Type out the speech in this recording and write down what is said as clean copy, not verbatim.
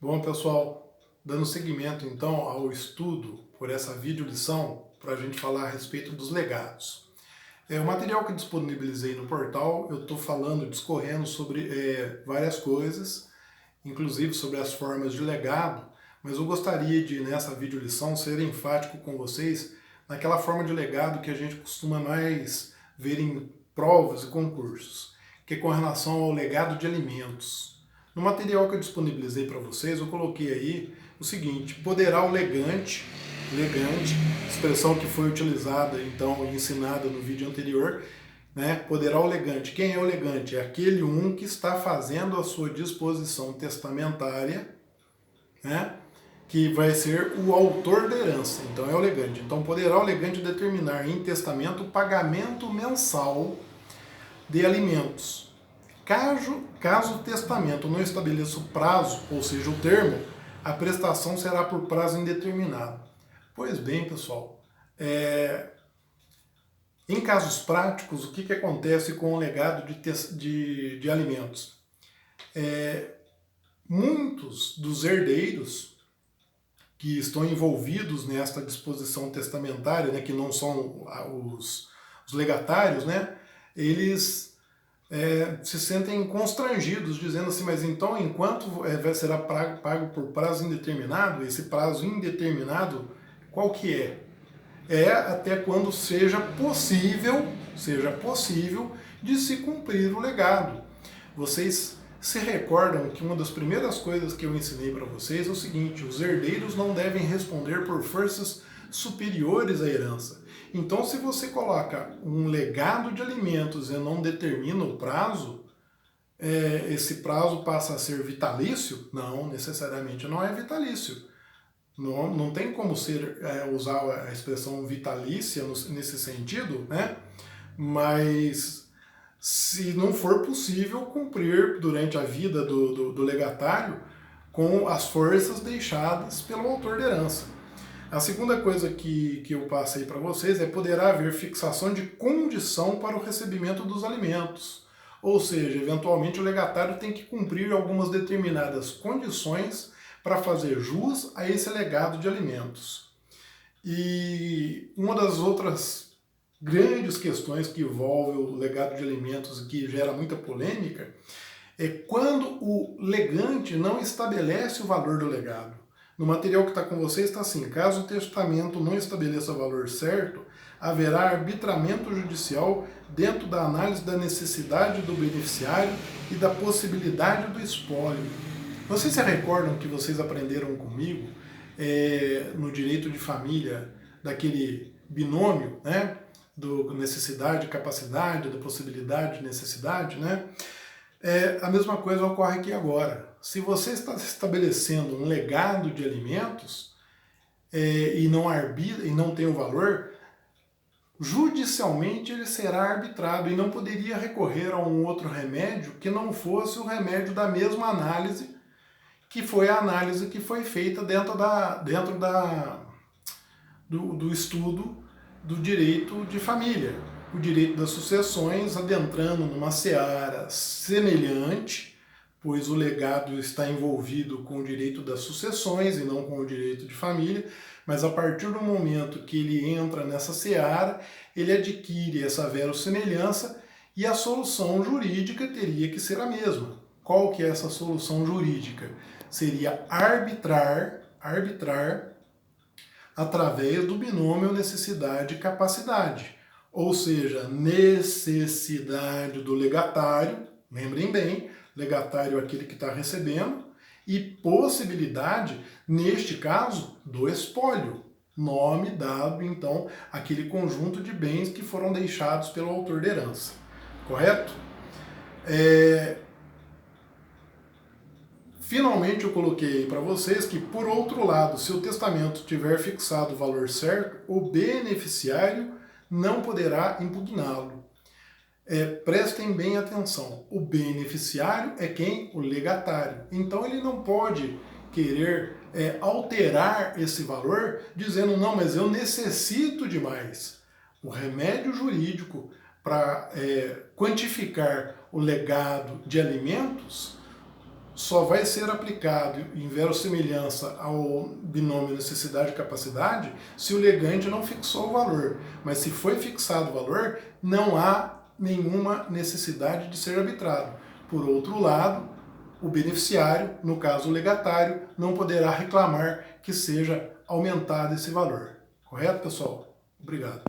Bom, pessoal, dando seguimento então ao estudo por essa videolição para a gente falar a respeito dos legados. O material que eu disponibilizei no portal, eu estou falando, discorrendo sobre várias coisas, inclusive sobre as formas de legado, mas eu gostaria de, nessa videolição, ser enfático com vocês naquela forma de legado que a gente costuma mais ver em provas e concursos, que é com relação ao legado de alimentos. No material que eu disponibilizei para vocês, eu coloquei aí o seguinte: poderá o legante, expressão que foi utilizada então e ensinada no vídeo anterior, né? Poderá o legante. Quem é o legante? É aquele que está fazendo a sua disposição testamentária, né? Que vai ser o autor da herança. Então é o legante. Então poderá o legante determinar em testamento o pagamento mensal de alimentos. Caso o testamento não estabeleça o prazo, ou seja, o termo, a prestação será por prazo indeterminado. Pois bem, pessoal, em casos práticos, o que acontece com o legado de alimentos? Muitos dos herdeiros que estão envolvidos nesta disposição testamentária, né, que não são os legatários, né, eles se sentem constrangidos, dizendo assim, mas então enquanto será pago por prazo indeterminado, esse prazo indeterminado, qual que é? É até quando seja possível de se cumprir o legado. Vocês se recordam que uma das primeiras coisas que eu ensinei para vocês é o seguinte: os herdeiros não devem responder por forças superiores à herança. Então, se você coloca um legado de alimentos e não determina o prazo, esse prazo passa a ser vitalício? Não, necessariamente não é vitalício. Não tem como usar a expressão vitalícia nesse sentido, né? Mas se não for possível cumprir durante a vida do legatário com as forças deixadas pelo autor da herança. A segunda coisa que eu passei para vocês é poderá haver fixação de condição para o recebimento dos alimentos. Ou seja, eventualmente o legatário tem que cumprir algumas determinadas condições para fazer jus a esse legado de alimentos. E uma das outras grandes questões que envolve o legado de alimentos e que gera muita polêmica é quando o legante não estabelece o valor do legado. No material que está com vocês está assim: caso o testamento não estabeleça o valor certo, haverá arbitramento judicial dentro da análise da necessidade do beneficiário e da possibilidade do espólio. Vocês se recordam que vocês aprenderam comigo no direito de família, daquele binômio, né? Do necessidade, capacidade, da possibilidade, necessidade, né? A mesma coisa ocorre aqui agora. Se você está estabelecendo um legado de alimentos e não tem o valor, judicialmente ele será arbitrado e não poderia recorrer a um outro remédio que não fosse o remédio da mesma análise, que foi a análise que foi feita dentro do estudo do direito de família, o direito das sucessões, adentrando numa seara semelhante, pois o legado está envolvido com o direito das sucessões e não com o direito de família, mas a partir do momento que ele entra nessa seara, ele adquire essa verossemelhança e a solução jurídica teria que ser a mesma. Qual que é essa solução jurídica? Seria arbitrar através do binômio necessidade e capacidade. Ou seja, necessidade do legatário, lembrem bem, legatário é aquele que está recebendo, e possibilidade, neste caso, do espólio. Nome dado, então, àquele conjunto de bens que foram deixados pelo autor da herança. Correto? Finalmente eu coloquei para vocês que, por outro lado, se o testamento tiver fixado o valor certo, o beneficiário não poderá impugná-lo. Prestem bem atenção, o beneficiário é quem? O legatário. Então ele não pode querer alterar esse valor dizendo, não, mas eu necessito de mais. O remédio jurídico para quantificar o legado de alimentos só vai ser aplicado em verossimilhança ao binômio necessidade e capacidade se o legante não fixou o valor. Mas se foi fixado o valor, não há nenhuma necessidade de ser arbitrado. Por outro lado, o beneficiário, no caso o legatário, não poderá reclamar que seja aumentado esse valor. Correto, pessoal? Obrigado.